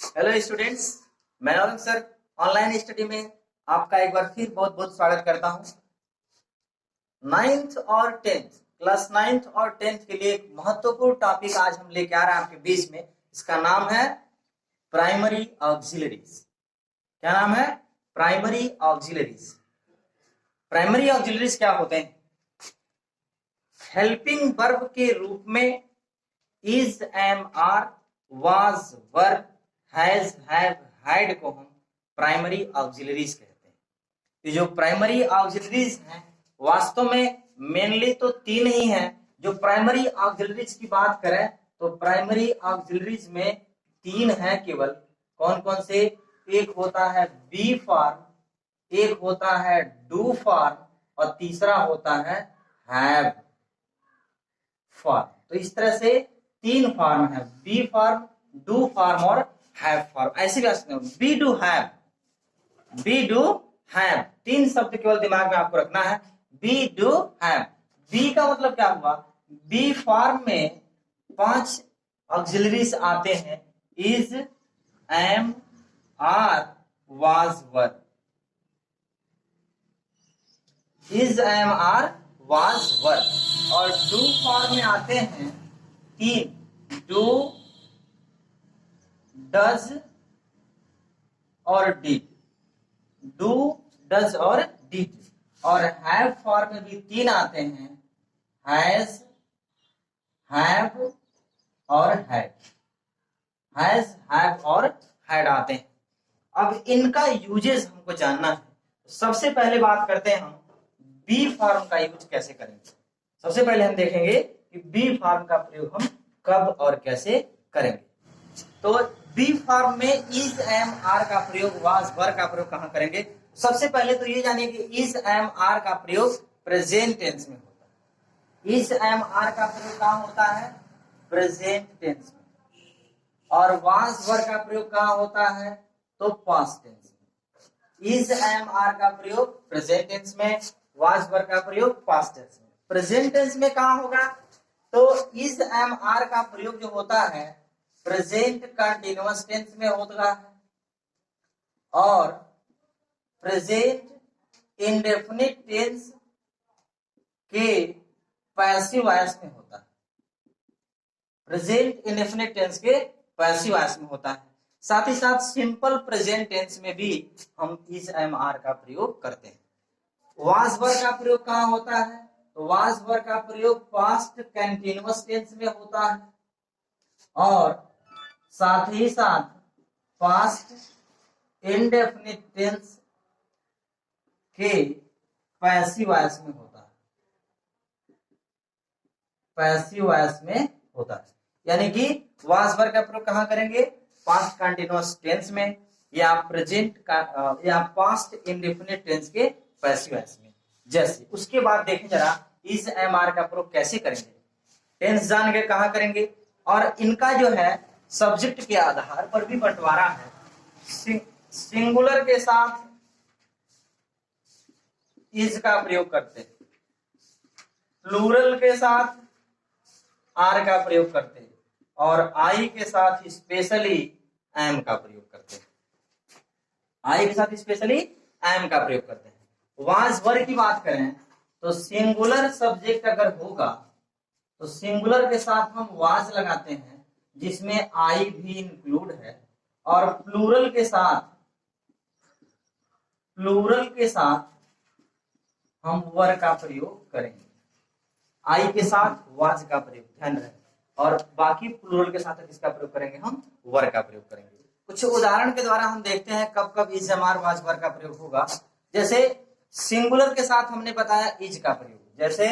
Hello students, मैं Orang sir online study में आपका एक बार फिर बहुत बहुत स्वागत करता हूं। नाइन्थ और टेंथ, क्लास नाइन्थ और टेंथ के लिए एक महत्वपूर्ण टॉपिक आज हम लेके आ रहे हैं आपके बीच में। इसका नाम है प्राइमरी ऑक्सिलरीज। क्या नाम है? Primary auxiliaries. प्राइमरी ऑक्सिलरीज क्या होते हैं? हेल्पिंग वर्ब के रूप में is, am, are, was, were, has, have, had को हम प्राइमरी ऑक्सिलरीज कहते हैं। ये जो प्राइमरी ऑक्सिलरीज हैं वास्तव में मेनली तो तीन ही हैं। जो प्राइमरी ऑक्सिलरीज की बात करें तो प्राइमरी ऑक्सिलरीज में तीन हैं केवल। कौन कौन से? एक होता है बी फॉर्म, एक होता है डू फॉर्म और तीसरा होता है हैव फॉर्म। तो इस तरह से तीन फॉर्म है, बी फॉर्म, डू फॉर्म और हैव फॉर्म। ऐसे भी be do have, be do have, तीन शब्द केवल दिमाग में आपको रखना है। B do have. बी का मतलब क्या हुआ? बी फॉर्म में 5 ऑक्सिलरीज आते हैं, is, am, are, was, were. Is, am, are, was, were. और डू फॉर्म में आते हैं 3, डू, डज और डिड। डू, डज और डिड। और हैव फॉर्म में भी 3 आते हैं, हैज, हैव और हैड। हैज, हैव और हैड आते हैं। अब इनका यूजेस हमको जानना है। सबसे पहले बात करते हैं हम बी फॉर्म का यूज कैसे करेंगे। सबसे पहले हम देखेंगे कि बी फॉर्म का प्रयोग हम कब और कैसे करेंगे। तो बी फॉर्म में इज, एम, आर का प्रयोग, वाज, वर का प्रयोग कहां करेंगे? सबसे पहले तो ये जानिए कि इज, एम, आर का प्रयोग प्रेजेंट टेंस में होता है। इज, एम, आर का प्रयोग कहां होता है? प्रेजेंट टेंस में। और वाज, वर का प्रयोग कहां होता है? तो पास्ट टेंस में। इज, एम, आर का प्रयोग प्रेजेंट टेंस में, वाज, वर का प्रयोग पास्ट टेंस में। प्रेजेंट टेंस में कहां होगा? तो इज, एम, आर का प्रयोग जो होता है प्रेजेंट कंटीन्यूअस टेंस में होता है और प्रेजेंट इंडेफिनिट टेंस के पैसिव वॉइस में होता है। प्रेजेंट इंडेफिनिट टेंस के पैसिव वॉइस में होता है। साथ ही साथ सिंपल प्रेजेंट टेंस में भी हम इज, एम, आर का प्रयोग करते हैं। वाज, वर का प्रयोग कहां होता है? तो वाज, वर का प्रयोग पास्ट कंटीन्यूअस टेंस में होता है और साथ ही साथ पास्ट इंडेफिनिट टेंस के पैसिव वॉइस में होता है। पैसिव वॉइस में होता है, यानी कि वाज, वर का प्रयोग कहां करेंगे? पास्ट कंटीन्यूअस टेंस में या प्रेजेंट का या पास्ट इंडेफिनिट टेंस के पैसिव वॉइस में। जैसे उसके बाद देखें जरा इज, एम, आर का प्रयोग कैसे करेंगे। टेंस जान के कहां करेंगे और इनका जो है सब्जेक्ट के आधार पर भी बंटवारा है। सिंगुलर के साथ इज का प्रयोग करते हैं, प्लूरल के साथ आर का प्रयोग करते हैं और आई के साथ स्पेशली एम का प्रयोग करते हैं। आई के साथ स्पेशली एम का प्रयोग करते हैं। वाज, वर की बात करें तो सिंगुलर सब्जेक्ट अगर होगा तो सिंगुलर के साथ हम वाज लगाते हैं जिसमें आई भी इंक्लूड है और प्लूरल के साथ हम वर का प्रयोग करेंगे। आई के साथ वाज का प्रयोग, ध्यान रहे, और बाकी प्लूरल के साथ किसका प्रयोग करेंगे? हम वर का प्रयोग करेंगे। कुछ उदाहरण के द्वारा हम देखते हैं कब कब इज, एम, आर, वाज, वर का प्रयोग होगा। जैसे सिंगुलर के साथ हमने बताया इज का प्रयोग, जैसे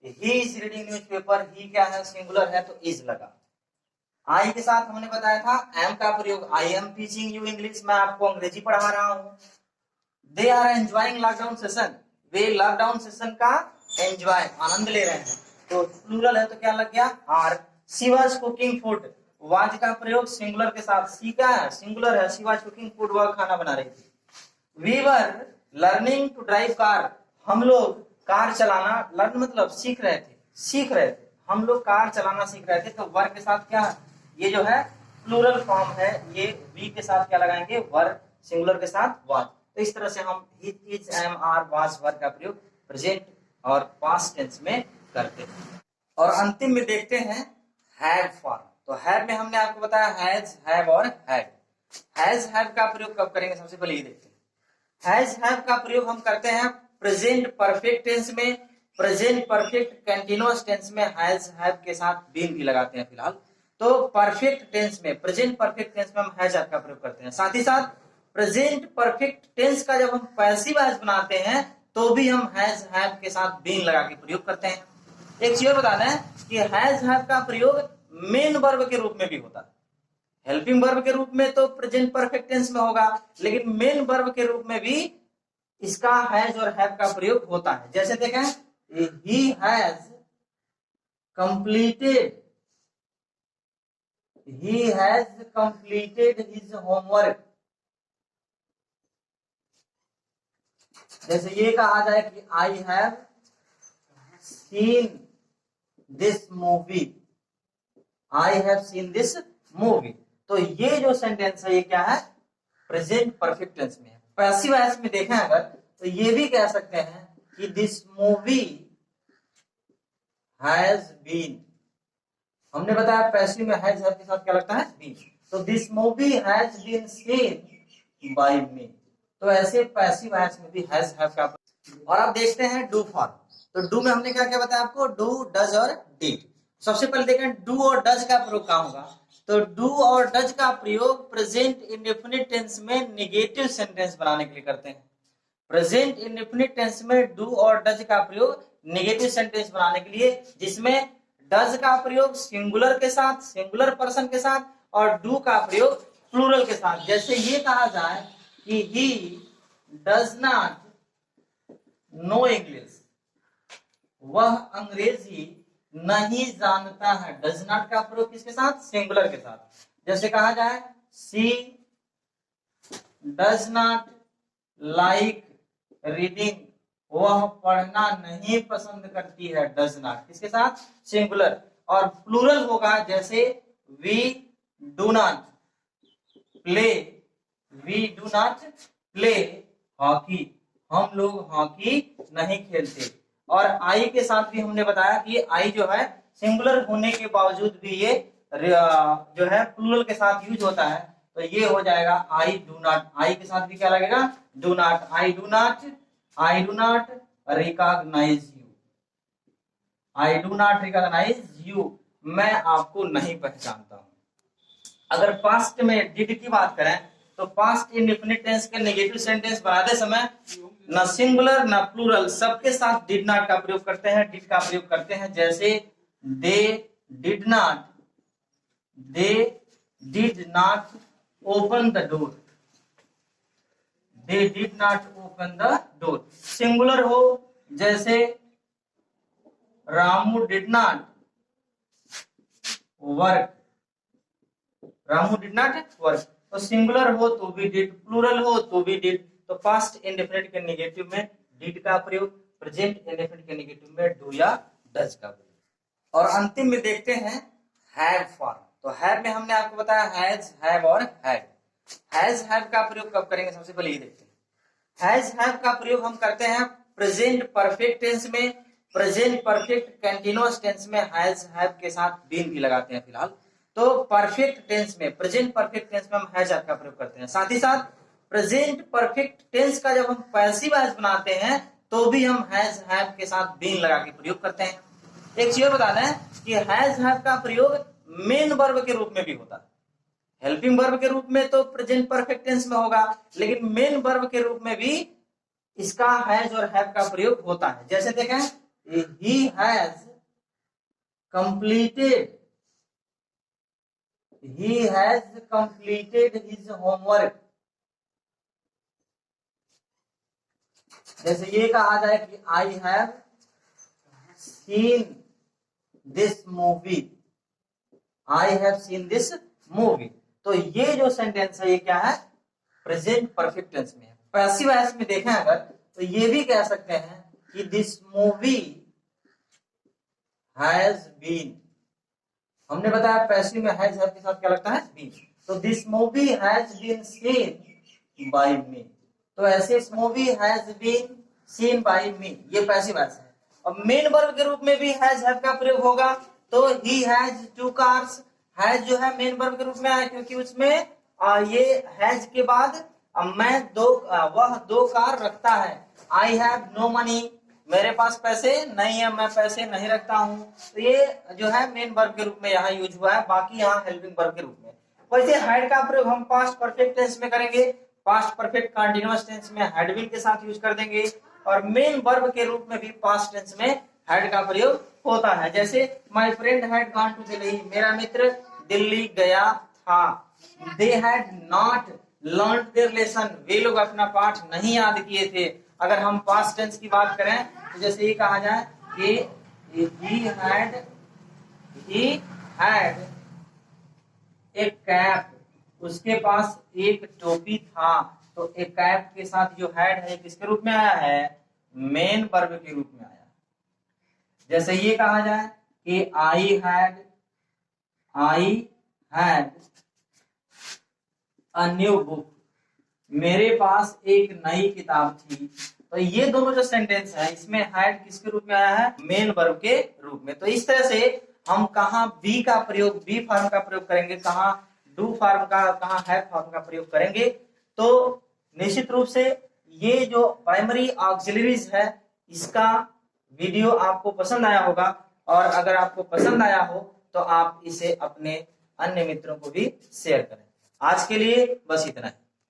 ही इज रीडिंग न्यूज़पेपर, ही क्या है? सिंगुलर है तो इज लगा। आई के साथ हमने बताया था एम का प्रयोग, I am teaching you English, मैं आपको अंग्रेजी पढ़ा रहा हूं। They are enjoying lockdown session, वे लॉकडाउन सेशन का एंजॉय, आनंद ले रहे हैं, तो प्लूरल है तो क्या लग गया? Are. She was cooking food, was का प्रयोग सिंगुलर के साथ, सी क्या है? सिंगुलर है, शी वाज कुकिंग फूड, वह खाना बना रही थी। We were learning to drive car, हम लोग कार चलाना, लर्न मतलब सीख रहे थे, हम लोग कार चलाना सीख रहे थे। तो वर्ग के साथ क्या है? ये जो है प्लूरल फॉर्म है, ये वी के साथ क्या लगाएंगे, वर, सिंगुलर के साथ वाज। तो इस तरह से हम इज, एम, आर, वाज, वर का प्रयोग प्रेजेंट और पास्ट टेंस में करते हैं। और अंतिम में देखते हैं हैव फॉर्म। तो हैव में हमने आपको बताया हैज, हैव और हैड। हैज, हैव का प्रयोग कब करेंगे, सबसे पहले ये देखते हैं। हैज, हैव का प्रयोग हम करते हैं प्रेजेंट परफेक्ट टेंस में, प्रेजेंट परफेक्ट कंटीन्यूअस टेंस में हैज, हैव के साथ बीन भी लगाते हैं फिलहाल। तो परफेक्ट टेंस में, प्रेजेंट परफेक्ट टेंस में हम हैज, हैव का प्रयोग करते हैं। साथ ही साथ प्रेजेंट परफेक्ट टेंस का जब हम पैसिव वॉइस बनाते हैं तो भी हम हैज, हैव के साथ बीन लगा के प्रयोग करते हैं। एक चीज बता दें कि हैज, हैव का प्रयोग मेन वर्ब के रूप में भी होता है। हेल्पिंग वर्ब के रूप में तो प्रेजेंट परफेक्ट टेंस में होगा, लेकिन मेन वर्ब के रूप में भी इसका हैज और हैव का प्रयोग होता है। जैसे देखें, he has completed, he has completed his homework. जैसे ये कहा जाए कि I have seen this movie, I have seen this movie. तो ये जो सेंटेंस है ये क्या है, प्रेजेंट परफेक्ट टेंस में है। पैसिव वॉइस में देखें अगर तो ये भी कह सकते हैं कि दिस मूवी हैज बीन। हमने बताया पैसिव में हैज, हैव के साथ क्या लगता है, बीन। तो this movie has been seen by me. तो ऐसे पैसिव वॉइस में भी हैज, हैव का। और अब देखते हैं डू फॉर्म। तो डू में हमने क्या क्या बताया आपको, डू, डज और डिड। सबसे पहले देखें डू और डज का प्रयोग कहां होगा। तो डू और डज का प्रयोग प्रेजेंट इंडेफिनिट टेंस में नेगेटिव सेंटेंस बनाने के लिए करते हैं। प्रेजेंट इंडेफिनिट टेंस में डू और डज का प्रयोग नेगेटिव सेंटेंस बनाने के लिए, जिसमें डज का प्रयोग सिंगुलर के साथ, सिंगुलर पर्सन के साथ, और डू का प्रयोग प्लूरल के साथ। जैसे ये कहा जाए कि he does not know English, वह अंग्रेजी नहीं जानता है। डज नॉट का प्रयोग किसके साथ, सिंगुलर के साथ। जैसे कहा जाए she does not like reading, वह पढ़ना नहीं पसंद करती है। डज नॉट किसके साथ, सिंगुलर। और प्लूरल होगा जैसे we do not play, we do not play hockey, हम लोग हॉकी नहीं खेलते। और आई के साथ भी हमने बताया कि आई जो है सिंगुलर होने के बावजूद भी ये जो है प्लूरल के साथ यूज होता है। तो ये हो जाएगा आई डू नॉट, आई के साथ भी क्या लगेगा, do not. I do not recognise you, I do not recognise you, मैं आपको नहीं पहचानता हूं। अगर पास्ट में डिड की बात करें तो पास्ट इंडेफिनिट टेंस के नेगेटिव सेंटेंस बनाते समय न सिंगुलर न प्लूरल सबके साथ डिड नॉट का प्रयोग करते हैं, डिड का प्रयोग करते हैं। जैसे they did not open the door, they did not open the door. Singular हो जैसे Ramu did not work, Ramu did not work. तो सिंगुलर हो तो भी डिड, प्लूरल हो तो भी डिड। तो पास्ट इंडेफिनिट के नेगेटिव में डिड का प्रयोग, प्रेजेंट इंडेफिनिट के नेगेटिव में डू या डज का प्रयोग। और अंतिम में देखते हैं हैव फॉर्म। तो हैव में हमने आपको बताया हैज, हैव और हैड। हैज, हैव का प्रयोग कब करेंगे, सबसे पहले ये देखते हैं। हैज, हैव का प्रयोग हम करते हैं प्रेजेंट परफेक्ट टेंस में, प्रेजेंट परफेक्ट कंटीन्यूअस टेंस में हैज, हैव के साथ बीन भी लगाते हैं फिलहाल। तो परफेक्ट टेंस में, प्रेजेंट परफेक्ट टेंस में हम हैज, हैव का प्रयोग करते हैं। साथ ही साथ प्रेजेंट परफेक्ट टेंस का जब हम पैसिव वॉइस बनाते हैं तो भी हम हैज, हैव के साथ बीन लगा के प्रयोग करते हैं। एक चीज बता दें कि हैज, हैव का प्रयोग मेन वर्ब के रूप में भी होता है। हेल्पिंग वर्ब के रूप में तो प्रेजेंट परफेक्ट टेंस में होगा, लेकिन मेन वर्ब के रूप में भी इसका हैज और हैव का प्रयोग होता है। जैसे देखें, he has completed, he has completed his homework। जैसे ये कहा जाए कि I have seen this movie, I have seen this movie। तो ये जो सेंटेंस है ये क्या है, प्रेजेंट परफेक्ट टेंस में है। पैसिव वॉइस में देखें अगर तो ये भी कह सकते हैं कि दिस मूवी हैज बीन, हमने बताया पैसिव में हैज हैव के साथ क्या लगता है बीन। तो this movie has been seen by me, तो ऐसे इस movie has been seen by me, ये पैसिव वॉइस है। अब मेन वर्ब के रूप में भी हैज हैव का प्रयोग होगा, तो he has two cars, has जो है मेन वर्ब के रूप में आया क्योंकि उसमें ये हैज के बाद मैं वह 2 कार रखता है। आई हैव नो मनी, मेरे पास पैसे नहीं है, मैं पैसे नहीं रखता हूं, तो ये जो है मेन वर्ब के रूप में यहाँ यूज हुआ है, बाकी यहाँ हेल्पिंग वर्ब के रूप में। वैसे हैड का प्रयोग हम पास्ट परफेक्ट टेंस में करेंगे, पास्ट परफेक्ट कंटीन्यूअस टेंस में हैड बीन के साथ यूज कर देंगे, और मेन वर्ब के रूप में भी पास्ट टेंस में हैड का प्रयोग होता है। जैसे my friend had gone to Delhi, मेरा मित्र दिल्ली गया था। They had not learn their lesson, वे लोग अपना पाठ नहीं याद किए थे। अगर हम पास्ट टेंस की बात करें तो जैसे ये कहा जाए कि he had a cap, उसके पास एक टोपी था, तो एक कैप के साथ जो हैड है किसके रूप में आया है, मेन वर्ब के रूप में आया। जैसे ये कहा जाए कि I had a new book, मेरे पास एक नई किताब थी। तो ये दोनों जो सेंटेंस है इसमें हैड किसके रूप में आया है, मेन वर्ब के रूप में। तो इस तरह से हम कहाँ बी का प्रयोग, बी फॉर्म का प्रयोग करेंगे, कहाँ डू फॉर्म का, कहाँ हैव फॉर्म का प्रयोग करेंगे। तो निश्चित रूप से ये जो प्राइमरी ऑक्सिलरीज है इसका वीडियो आपको पसंद आया होगा, और अगर आपको पसंद आया हो तो आप इसे अपने अन्य मित्रों को भी शेयर करें। आज के लिए बस इतना है।